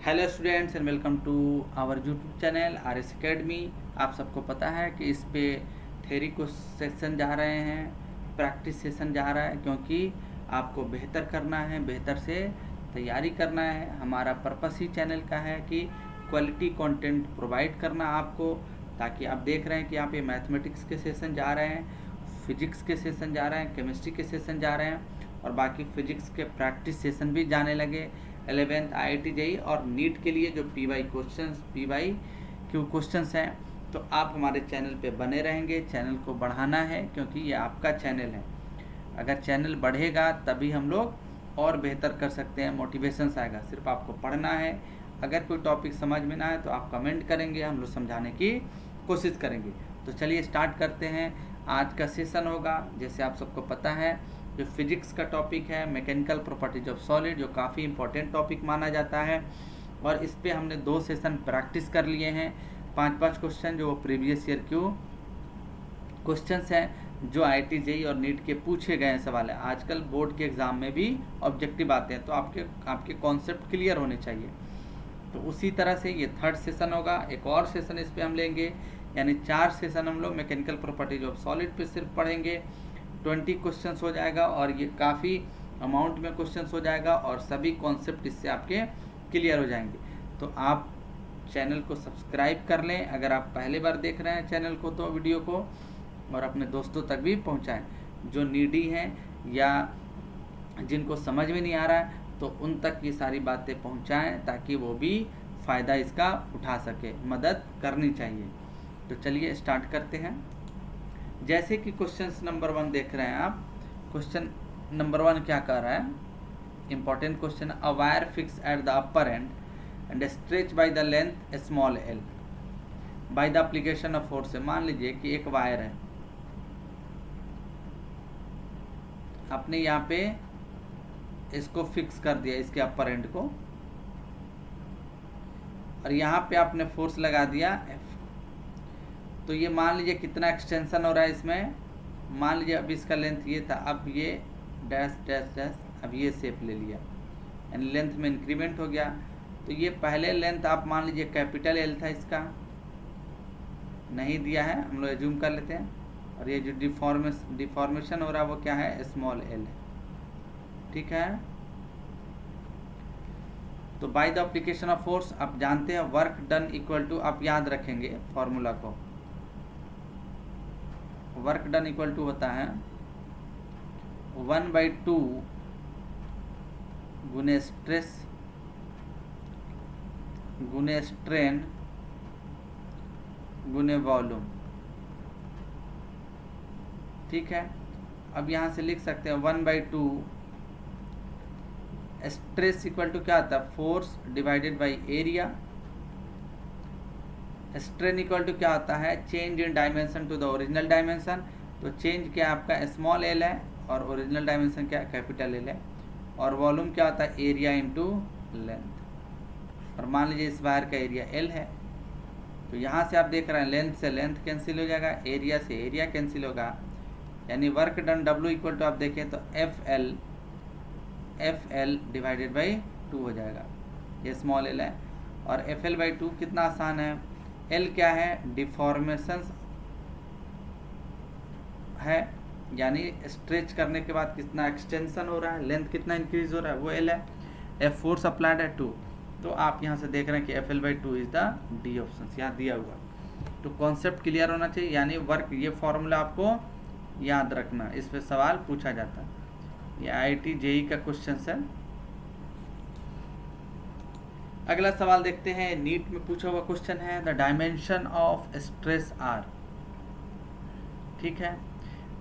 Hello students and welcome to our YouTube channel R S academy. आप सबको पता है कि इस पे थ्योरी को सेशन जा रहे हैं, प्रैक्टिस सेशन जा रहा है, क्योंकि आपको बेहतर करना है, बेहतर से तैयारी करना है। हमारा पर्पस ही चैनल का है कि क्वालिटी कंटेंट प्रोवाइड करना आपको, ताकि आप देख रहे हैं कि आप ये मैथमेटिक्स के सेशन जा रहे हैं, फिजिक्स के सेशन जा रहे हैं, केमिस्ट्री के सेशन जा रहे हैं और बाकी फिजिक्स के प्रैक्टिस सेशन भी जाने लगे। 11th IIT JEE और नीट के लिए जो PYQ क्वेश्चंस हैं, तो आप हमारे चैनल पे बने रहेंगे। चैनल को बढ़ाना है क्योंकि ये आपका चैनल है। अगर चैनल बढ़ेगा तभी हम लोग और बेहतर कर सकते हैं, मोटिवेशन आएगा। सिर्फ आपको पढ़ना है। अगर कोई टॉपिक समझ में ना आए तो आप कमेंट करेंगे, हम लोग समझाने की कोशिश करेंगे। तो चलिए स्टार्ट करते हैं। आज का सेशन होगा, जैसे आप सबको पता है, जो फिजिक्स का टॉपिक है मैकेनिकल प्रॉपर्टीज ऑफ सॉलिड, जो काफ़ी इंपॉर्टेंट टॉपिक माना जाता है। और इस पे हमने 2 सेशन प्रैक्टिस कर लिए हैं, 5-5 क्वेश्चन जो प्रीवियस ईयर क्वेश्चंस हैं, जो IIT JEE और नीट के पूछे गए हैं सवाल है। आजकल बोर्ड के एग्ज़ाम में भी ऑब्जेक्टिव आते हैं, तो आपके कॉन्सेप्ट क्लियर होने चाहिए। तो उसी तरह से ये 3rd सेशन होगा। एक और सेशन इस पर हम लेंगे, यानी 4 सेशन हम लोग मैकेनिकल प्रॉपर्टीज ऑफ सॉलिड पे सिर्फ पढ़ेंगे। 20 क्वेश्चंस हो जाएगा और ये काफ़ी अमाउंट में क्वेश्चंस हो जाएगा और सभी कॉन्सेप्ट इससे आपके क्लियर हो जाएंगे। तो आप चैनल को सब्सक्राइब कर लें अगर आप पहली बार देख रहे हैं चैनल को, तो वीडियो को और अपने दोस्तों तक भी पहुंचाएं। जो नीडी हैं या जिनको समझ में नहीं आ रहा है, तो उन तक ये सारी बातें पहुंचाएं ताकि वो भी फ़ायदा इसका उठा सके। मदद करनी चाहिए। तो चलिए स्टार्ट करते हैं। जैसे कि क्वेश्चन नंबर 1 देख रहे हैं आप। क्वेश्चन नंबर 1 क्या कह रहा है? Important question. A wire fix at the upper and and stretch by the length small l by the application of force. मान लीजिए कि एक वायर है, आपने यहाँ पे इसको फिक्स कर दिया, इसके अपर एंड को, और यहाँ पे आपने फोर्स लगा दिया F। तो ये मान लीजिए कितना एक्सटेंशन हो रहा है इसमें। मान लीजिए अब इसका लेंथ ये था, अब ये डैश डैश डैश, अब ये शेप ले लिया, यानी लेंथ में इंक्रीमेंट हो गया। तो ये पहले लेंथ आप मान लीजिए कैपिटल L था, इसका नहीं दिया है, हम लोग एज्यूम कर लेते हैं। और ये जो डिफॉर्मेशन हो रहा है वो क्या है? स्मॉल l है। ठीक है। तो by the application of force आप जानते हैं वर्क डन इक्वल टू, आप याद रखेंगे फॉर्मूला को, वर्क डन इक्वल टू होता है 1/2 गुने स्ट्रेस गुने स्ट्रेन गुने वॉल्यूम। ठीक है। अब यहाँ से लिख सकते हैं 1/2 स्ट्रेस इक्वल टू क्या आता है? Force divided by area. Strain equal to क्या होता है? Change in dimension to the original dimension. तो चेंज क्या आपका स्मॉल l है और ओरिजिनल डायमेंशन क्या? कैपिटल L है। और वॉल्यूम क्या होता है? Area into length. और मान लीजिए इस वायर का एरिया L है, तो यहाँ से आप देख रहे हैं लेंथ से लेंथ कैंसिल हो जाएगा, एरिया से एरिया कैंसिल होगा, यानी work done W equal to आप देखें तो FL डिवाइडेड बाई 2 हो जाएगा। ये स्मॉल l है। और FL/2 कितना आसान है। L क्या है? डिफॉर्मेशंस है, यानी स्ट्रेच करने के बाद कितना एक्सटेंशन हो रहा है, लेंथ कितना इंक्रीज हो रहा है, वो L है। F फोर्स अप्लाइड है 2। तो आप यहाँ से देख रहे हैं कि FL/2 is the D option, यहाँ दिया हुआ। तो कॉन्सेप्ट क्लियर होना चाहिए, यानी वर्क, ये फॉर्मूला आपको याद रखना, इस पर सवाल पूछा जाता है। ये IIT JEE का क्वेश्चन है। अगला सवाल देखते हैं, नीट में पूछा हुआ क्वेश्चन है, the dimension of stress R। ठीक है।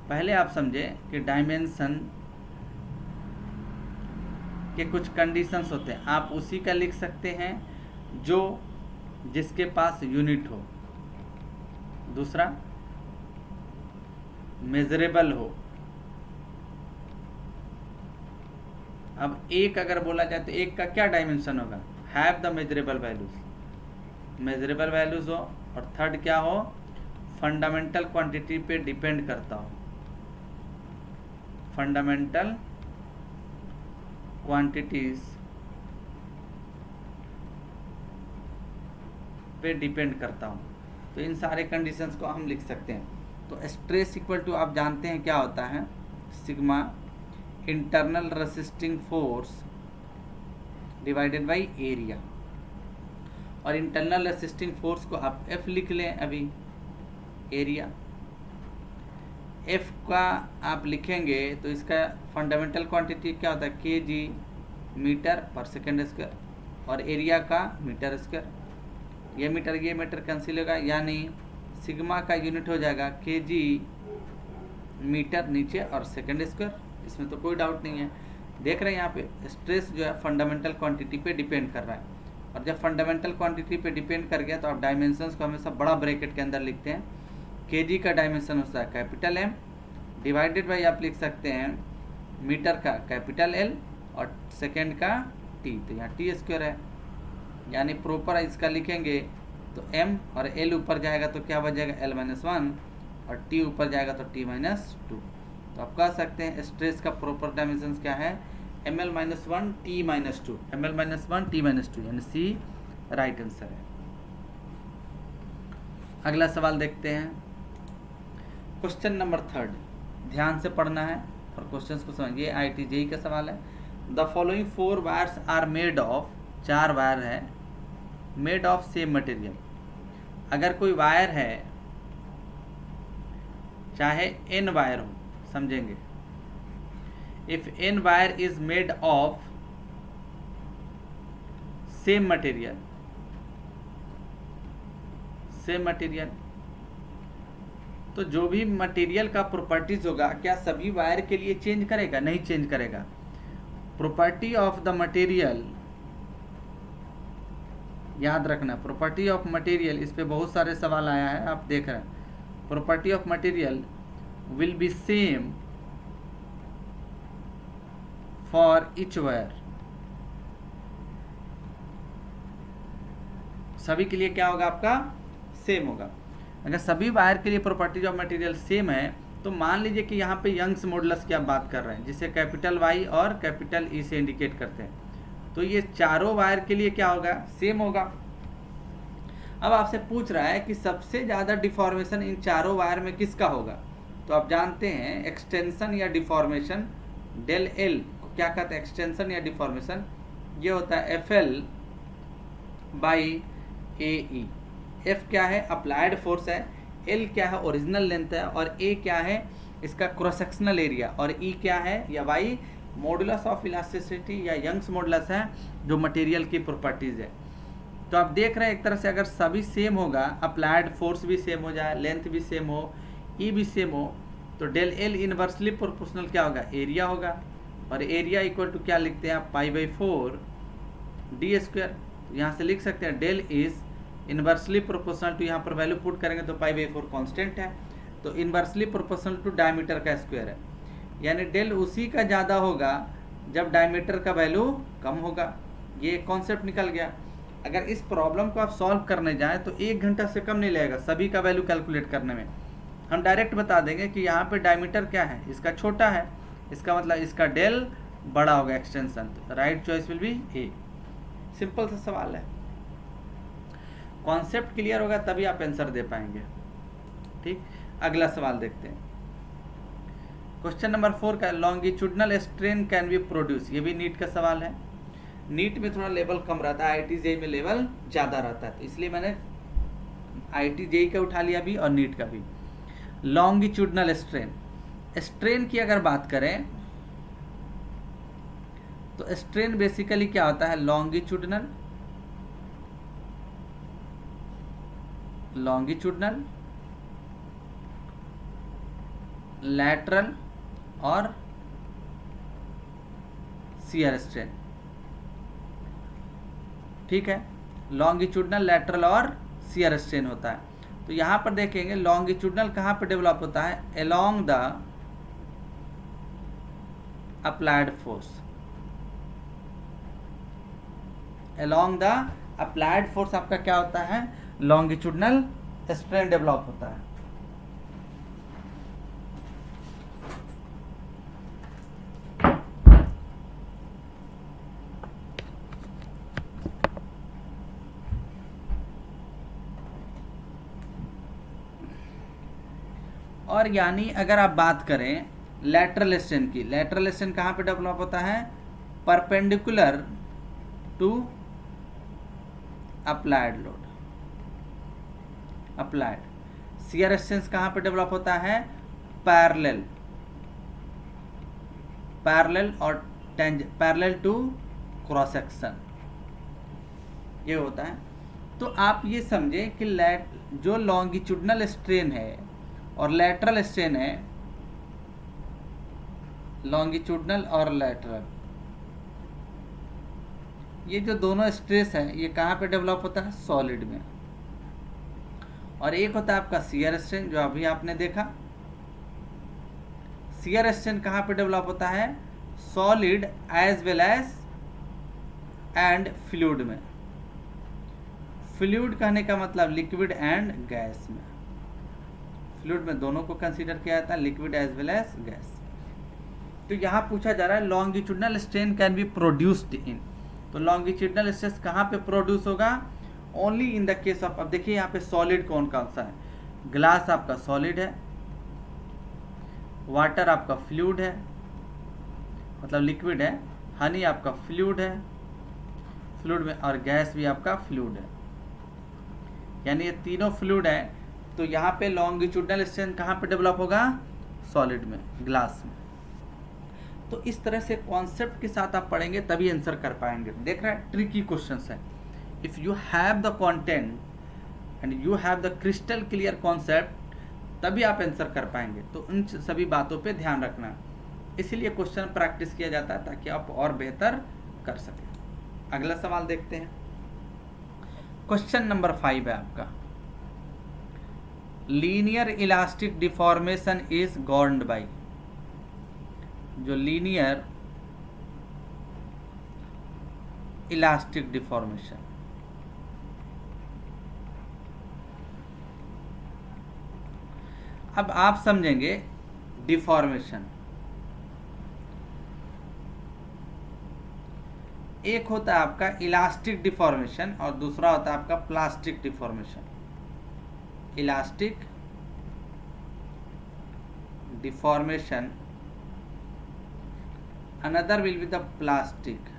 पहले आप समझे कि डायमेंशन के कुछ कंडीशंस होते हैं, आप उसी का लिख सकते हैं जो जिसके पास यूनिट हो। दूसरा, मेजरेबल हो। अब एक अगर बोला जाए तो एक का क्या डायमेंशन होगा? Have the measurable values, measurable values हो। और थर्ड क्या हो? फंडामेंटल क्वांटिटी पे डिपेंड करता हो, फंडामेंटल क्वांटिटीज पे डिपेंड करता हूँ। तो इन सारे कंडीशंस को हम लिख सकते हैं। तो स्ट्रेस इक्वल टू आप जानते हैं क्या होता है, sigma internal resisting force divided by area. और इंटरनल रेसिस्टिंग फोर्स को आप F लिख लें अभी, एरिया। F का आप लिखेंगे तो इसका फंडामेंटल क्वांटिटी क्या होता है, kg मीटर पर सेकेंड स्क्वायर, और एरिया का मीटर स्क्वायर। ये मीटर कैंसिल होगा, यानी सिग्मा का यूनिट हो जाएगा kg मीटर नीचे और सेकेंड स्क्वायर। इसमें तो कोई डाउट नहीं है। देख रहे हैं यहाँ पे स्ट्रेस जो है फंडामेंटल क्वांटिटी पे डिपेंड कर रहा है, और जब फंडामेंटल क्वांटिटी पे डिपेंड कर गया तो आप डायमेंशंस को हमेशा बड़ा ब्रैकेट के अंदर लिखते हैं। kg का डायमेंशन होता है कैपिटल M डिवाइडेड बाई आप लिख सकते हैं मीटर का कैपिटल L और सेकेंड का T, तो यहाँ T स्क्वायर है। यानी प्रॉपर इसका लिखेंगे तो M और L ऊपर जाएगा तो क्या बच जाएगा L-1 और T ऊपर जाएगा तो T-2। तो आप कह सकते हैं स्ट्रेस का प्रॉपर डायमेंशंस क्या है, ml-1 T-2, ml-1 T-2, यानी C राइट आंसर है। अगला सवाल देखते हैं, क्वेश्चन नंबर 3, ध्यान से पढ़ना है और क्वेश्चंस को समझिए। IIT JEE का सवाल है। The following 4 wires are made of, 4 wire है, मेड ऑफ सेम मटेरियल। अगर कोई वायर है, चाहे n वायर हो, समझेंगे, if n wire is made of same material, तो जो भी मटेरियल का प्रॉपर्टीज होगा क्या सभी वायर के लिए चेंज करेगा, नहीं चेंज करेगा। प्रॉपर्टी ऑफ द मटेरियल, याद रखना, प्रॉपर्टी ऑफ मटेरियल, इस पे बहुत सारे सवाल आया है, आप देख रहे हैं। Property of material will be same for each wire, सभी के लिए क्या होगा आपका, सेम होगा। अगर सभी वायर के लिए प्रॉपर्टीज ऑफ मटेरियल सेम है तो मान लीजिए कि यहाँ पे यंग्स मॉडुलस की आप बात कर रहे हैं, जिसे कैपिटल Y और कैपिटल E से इंडिकेट करते हैं, तो ये चारों वायर के लिए क्या होगा, सेम होगा। अब आपसे पूछ रहा है कि सबसे ज़्यादा डिफॉर्मेशन इन चारों वायर में किसका होगा, तो आप जानते हैं एक्सटेंशन या डिफॉर्मेशन, डेल L को क्या कहते हैं, एक्सटेंशन या डिफॉर्मेशन, ये होता है FL बाई AE। F क्या है, अप्लाइड फोर्स है, L क्या है, ओरिजिनल लेंथ है, और A क्या है, इसका क्रॉस सेक्शनल एरिया, और E क्या है, या Y मॉडुलस ऑफ इलास्टिसिटी या यंग्स मॉडुलस है, जो मटेरियल की प्रॉपर्टीज है। तो आप देख रहे हैं एक तरह से अगर सभी सेम होगा, अप्लाइड फोर्स भी सेम हो जाए, लेंथ भी सेम हो, E भी सेम हो, तो डेल L इनवर्सली प्रोपोर्शनल क्या होगा, एरिया होगा। और एरिया इक्वल टू क्या लिखते हैं आप, π/4 d स्क्वायर। यहाँ से लिख सकते हैं del is inversely proportional to, यहाँ पर वैल्यू पुट करेंगे तो π/4 कांस्टेंट है, तो इनवर्सली प्रोपोर्शनल टू डायमीटर का स्क्वायर है, यानी डेल उसी का ज़्यादा होगा जब डायमीटर का वैल्यू कम होगा। ये कॉन्सेप्ट निकल गया। अगर इस प्रॉब्लम को आप सॉल्व करने जाएं तो 1 घंटा से कम नहीं लगेगा सभी का वैल्यू कैलकुलेट करने में। हम डायरेक्ट बता देंगे कि यहाँ पे डायमीटर क्या है, इसका छोटा है, इसका मतलब इसका डेल बड़ा होगा, extension. Right choice will be A. Simple सा सवाल है, कॉन्सेप्ट क्लियर होगा तभी आप आंसर दे पाएंगे। ठीक, अगला सवाल देखते हैं। क्वेश्चन नंबर 4 का, longitudinal strain can B produce, ये भी नीट का सवाल है। नीट में थोड़ा लेवल कम रहता है, IIT JEE में लेवल ज़्यादा रहता है, तो इसलिए मैंने IIT JEE का उठा लिया भी और नीट का भी। लॉन्गिट्यूडनल स्ट्रेन, स्ट्रेन की अगर बात करें तो स्ट्रेन बेसिकली क्या होता है, लॉन्गिट्यूडनल, लैटरल और शियर स्ट्रेन। ठीक है, लॉन्गिट्यूडनल, लैटरल और शियर स्ट्रेन होता है। तो यहाँ पर देखेंगे लॉन्गिट्यूडनल कहाँ पर डेवलप होता है, along the applied force, along the applied force आपका क्या होता है, लॉन्गिट्यूडनल स्ट्रेन डेवलप होता है। और यानी अगर आप बात करें लैटरल स्ट्रेन की, लैटरल स्ट्रेन कहाँ पे डेवलप होता है? Perpendicular to applied load, applied. Shear strain कहाँ पे डेवलप होता है? पैरेलल, पैरेलल और पैरेलल टू क्रॉस सेक्शन, ये होता है। तो आप ये समझे कि जो लॉन्गिट्यूडनल स्ट्रेन है और लैटरल स्ट्रेन है, लॉन्गिट्यूडनल और लैटरल, ये जो दोनों स्ट्रेस है ये कहाँ पे डेवलप होता है? सॉलिड में। और एक होता है आपका शियर स्ट्रेन, जो अभी आपने देखा। शियर स्ट्रेन कहाँ पे डेवलप होता है? Solid as well as and fluid में। फ्लूइड कहने का मतलब लिक्विड एंड गैस में। फ्लूइड में दोनों को कंसीडर किया जाता है, liquid as well as gas. तो यहाँ पूछा जा रहा है longitudinal strain can be produced in, तो लॉन्गिट्यूडनल स्ट्रेस कहाँ पे प्रोड्यूस होगा? Only in the case of, अब देखिए यहाँ पे सॉलिड कौन कौन सा है? ग्लास आपका सॉलिड है, वाटर आपका फ्लूइड है, मतलब लिक्विड है, हनी आपका फ्लूइड है, फ्लूइड में, और गैस भी आपका फ्लूइड है, यानी ये तीनों फ्लूइड है। तो यहाँ पे लॉन्गिट्यूडनल स्ट्रेन कहाँ पे डेवलप होगा? सॉलिड में, ग्लास में। तो इस तरह से कॉन्सेप्ट के साथ आप पढ़ेंगे तभी आंसर कर पाएंगे। देख रहे हैं, ट्रिकी क्वेश्चंस है। If you have the content and you have the crystal clear concept, तभी आप आंसर कर पाएंगे। तो उन सभी बातों पे ध्यान रखना, इसीलिए क्वेश्चन प्रैक्टिस किया जाता है ताकि आप और बेहतर कर सकें। अगला सवाल देखते हैं। क्वेश्चन नंबर 5 है आपका, linear elastic deformation is governed bye. जो लीनियर इलास्टिक डिफॉर्मेशन, अब आप समझेंगे डिफॉर्मेशन। एक होता है आपका इलास्टिक डिफॉर्मेशन और दूसरा होता है आपका plastic deformation. Elastic deformation, another will be the plastic।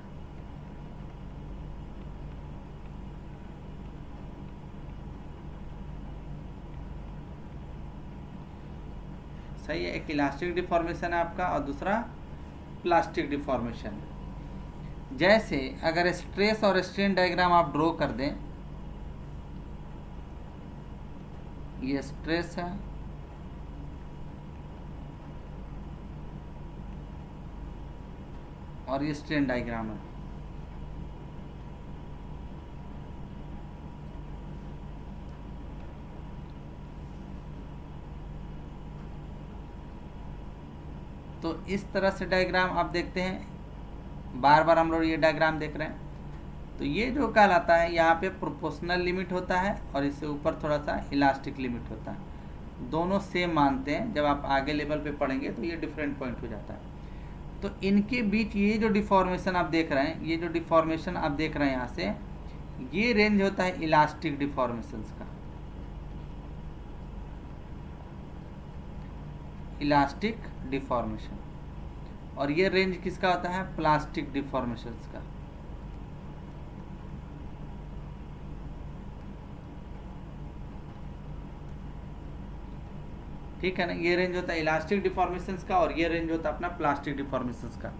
सही है, एक इलास्टिक डिफॉर्मेशन है आपका और दूसरा प्लास्टिक डिफॉर्मेशन है। जैसे अगर स्ट्रेस और स्ट्रेन डायग्राम आप ड्रॉ कर दें, ये स्ट्रेस है और ये स्ट्रेन डायग्राम है। तो इस तरह से डायग्राम आप देखते हैं, बार बार हम लोग ये डायग्राम देख रहे हैं। तो ये जो कहलाता है, यहाँ पे प्रोपोर्शनल लिमिट होता है और इससे ऊपर थोड़ा सा इलास्टिक लिमिट होता है। दोनों सेम मानते हैं, जब आप आगे लेवल पे पढ़ेंगे तो ये डिफरेंट पॉइंट हो जाता है। तो इनके बीच ये जो डिफॉर्मेशन आप देख रहे हैं, ये जो डिफॉर्मेशन आप देख रहे हैं यहाँ से, ये रेंज होता है इलास्टिक डिफॉर्मेशंस का, इलास्टिक डिफॉर्मेशन। और ये रेंज किसका होता है? प्लास्टिक डिफॉर्मेशंस का। ठीक है ना, ये रेंज होता है इलास्टिक डिफॉर्मेशंस का और ये रेंज होता है अपना प्लास्टिक डिफॉर्मेशंस का।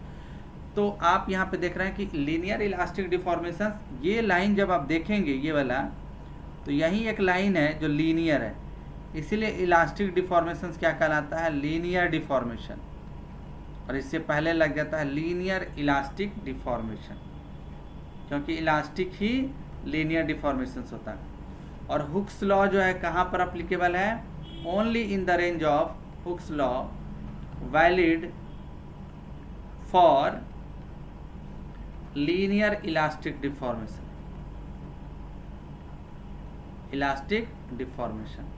तो आप यहाँ पे देख रहे हैं कि लीनियर इलास्टिक डिफॉर्मेशंस, ये लाइन जब आप देखेंगे ये वाला, तो यही एक लाइन है जो लीनियर है, इसीलिए इलास्टिक डिफॉर्मेशंस क्या कहलाता है? Linear deformation. और इससे पहले लग जाता है लीनियर इलास्टिक डिफॉर्मेशन, क्योंकि इलास्टिक ही लीनियर डिफॉर्मेशंस होता है। और हुक्स लॉ जो है कहाँ पर अप्लीकेबल है? Only in the range of Hooke's law, valid for linear elastic deformation, elastic deformation.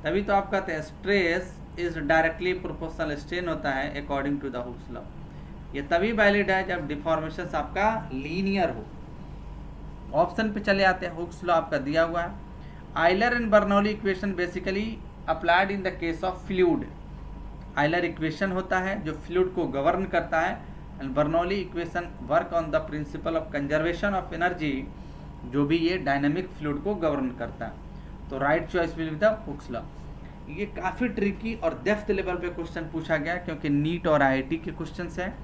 तभी तो आप कहते हैं stress is directly proportional strain होता है according to the Hooke's law. ये तभी वैलिड है जब डिफॉर्मेशन आपका लीनियर हो। ऑप्शन पे चले आते हैं, हुक्स लॉ आपका दिया हुआ है। Euler and Bernoulli equation basically applied in the case of fluid. Euler equation होता है जो फ्लूइड को गवर्न करता है, and Bernoulli equation work on the principle of conservation of energy, जो भी ये डायनामिक फ्लूइड को गवर्न करता है। तो right choice will be the Hooke's law. ये काफ़ी ट्रिकी और डेप्थ लेवल पे क्वेश्चन पूछा गया क्योंकि नीट और आईआईटी के क्वेश्चंस हैं,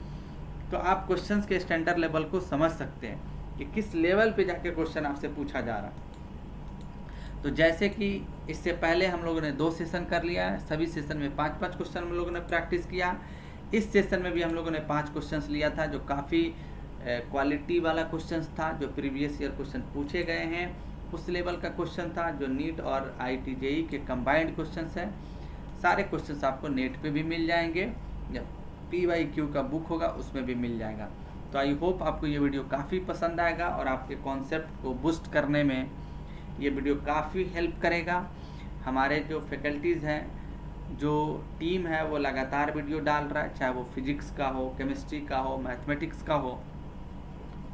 तो आप क्वेश्चंस के स्टैंडर्ड लेवल को समझ सकते हैं कि किस लेवल पे जाके क्वेश्चन आपसे पूछा जा रहा है। तो जैसे कि इससे पहले हम लोगों ने 2 सेशन कर लिया है, सभी सेशन में 5-5 क्वेश्चन हम लोगों ने प्रैक्टिस किया। इस सेशन में भी हम लोगों ने 5 क्वेश्चंस लिया था जो काफ़ी क्वालिटी वाला क्वेश्चंस था, जो प्रीवियस ईयर क्वेश्चन पूछे गए हैं उस लेवल का क्वेश्चन था, जो नीट और आईआईटी जेईई के कंबाइंड क्वेश्चंस हैं। सारे क्वेश्चंस आपको नेट पे भी मिल जाएंगे, जब PYQ का बुक होगा उसमें भी मिल जाएगा। तो आई होप आपको ये वीडियो काफ़ी पसंद आएगा और आपके कॉन्सेप्ट को बूस्ट करने में ये वीडियो काफ़ी हेल्प करेगा। हमारे जो फैकल्टीज़ हैं, जो टीम है, वो लगातार वीडियो डाल रहा है, चाहे वो फिजिक्स का हो, केमिस्ट्री का हो, मैथमेटिक्स का हो।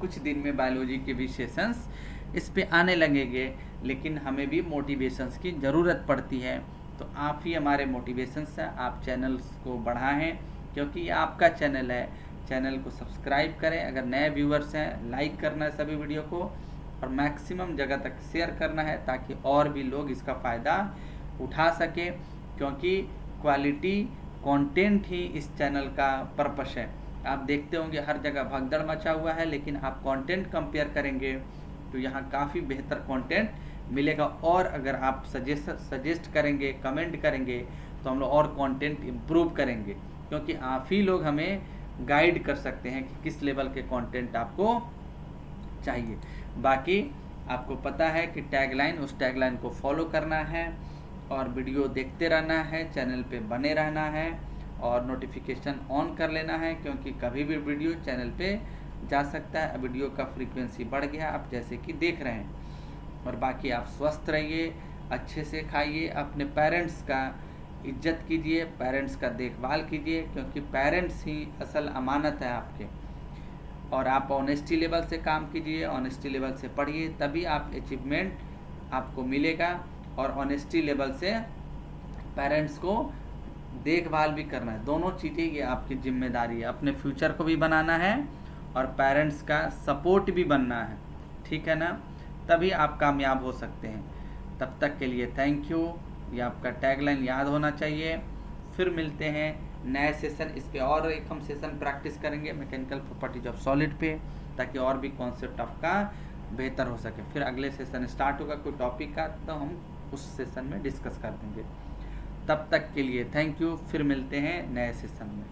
कुछ दिन में बायोलॉजी के भी सेशंस इस पे आने लगेंगे, लेकिन हमें भी मोटिवेशंस की ज़रूरत पड़ती है। तो आप ही हमारे मोटिवेशंस हैं। आप चैनल्स को बढ़ाएं क्योंकि ये आपका चैनल है। चैनल को सब्सक्राइब करें, अगर नए व्यूअर्स हैं लाइक करना है सभी वीडियो को, और मैक्सिमम जगह तक शेयर करना है ताकि और भी लोग इसका फ़ायदा उठा सकें, क्योंकि क्वालिटी कंटेंट ही इस चैनल का पर्पस है। आप देखते होंगे हर जगह भगदड़ मचा हुआ है, लेकिन आप कंटेंट कंपेयर करेंगे तो यहाँ काफ़ी बेहतर कंटेंट मिलेगा। और अगर आप सजेस्ट करेंगे, कमेंट करेंगे, तो हम लोग और कंटेंट इम्प्रूव करेंगे, क्योंकि आप ही लोग हमें गाइड कर सकते हैं कि किस लेवल के कंटेंट आपको चाहिए। बाकी आपको पता है कि टैगलाइन, उस टैगलाइन को फॉलो करना है और वीडियो देखते रहना है, चैनल पे बने रहना है और नोटिफिकेशन ऑन कर लेना है, क्योंकि कभी भी वीडियो चैनल पे जा सकता है। वीडियो का फ्रीक्वेंसी बढ़ गया आप जैसे कि देख रहे हैं। और बाकी आप स्वस्थ रहिए, अच्छे से खाइए, अपने पेरेंट्स का इज्जत कीजिए, पेरेंट्स का देखभाल कीजिए, क्योंकि पेरेंट्स ही असल अमानत है आपके। और आप ऑनेस्टी लेवल से काम कीजिए, ऑनेस्टी लेवल से पढ़िए, तभी आप अचीवमेंट आपको मिलेगा। और ऑनेस्टी लेवल से पेरेंट्स को देखभाल भी करना है। दोनों चीज़ें ये आपकी जिम्मेदारी है। अपने फ्यूचर को भी बनाना है और पेरेंट्स का सपोर्ट भी बनना है, ठीक है ना? तभी आप कामयाब हो सकते हैं। तब तक के लिए थैंक यू। ये आपका टैगलाइन याद होना चाहिए। फिर मिलते हैं नए सेशन, इस पे और एक हम सेशन प्रैक्टिस करेंगे मैकेनिकल प्रॉपर्टीज ऑफ सॉलिड पे, ताकि और भी कॉन्सेप्ट आपका बेहतर हो सके। फिर अगले सेशन स्टार्ट होगा कोई टॉपिक का, तो हम उस सेशन में डिस्कस कर देंगे। तब तक के लिए थैंक यू। फिर मिलते हैं नए सेशन में।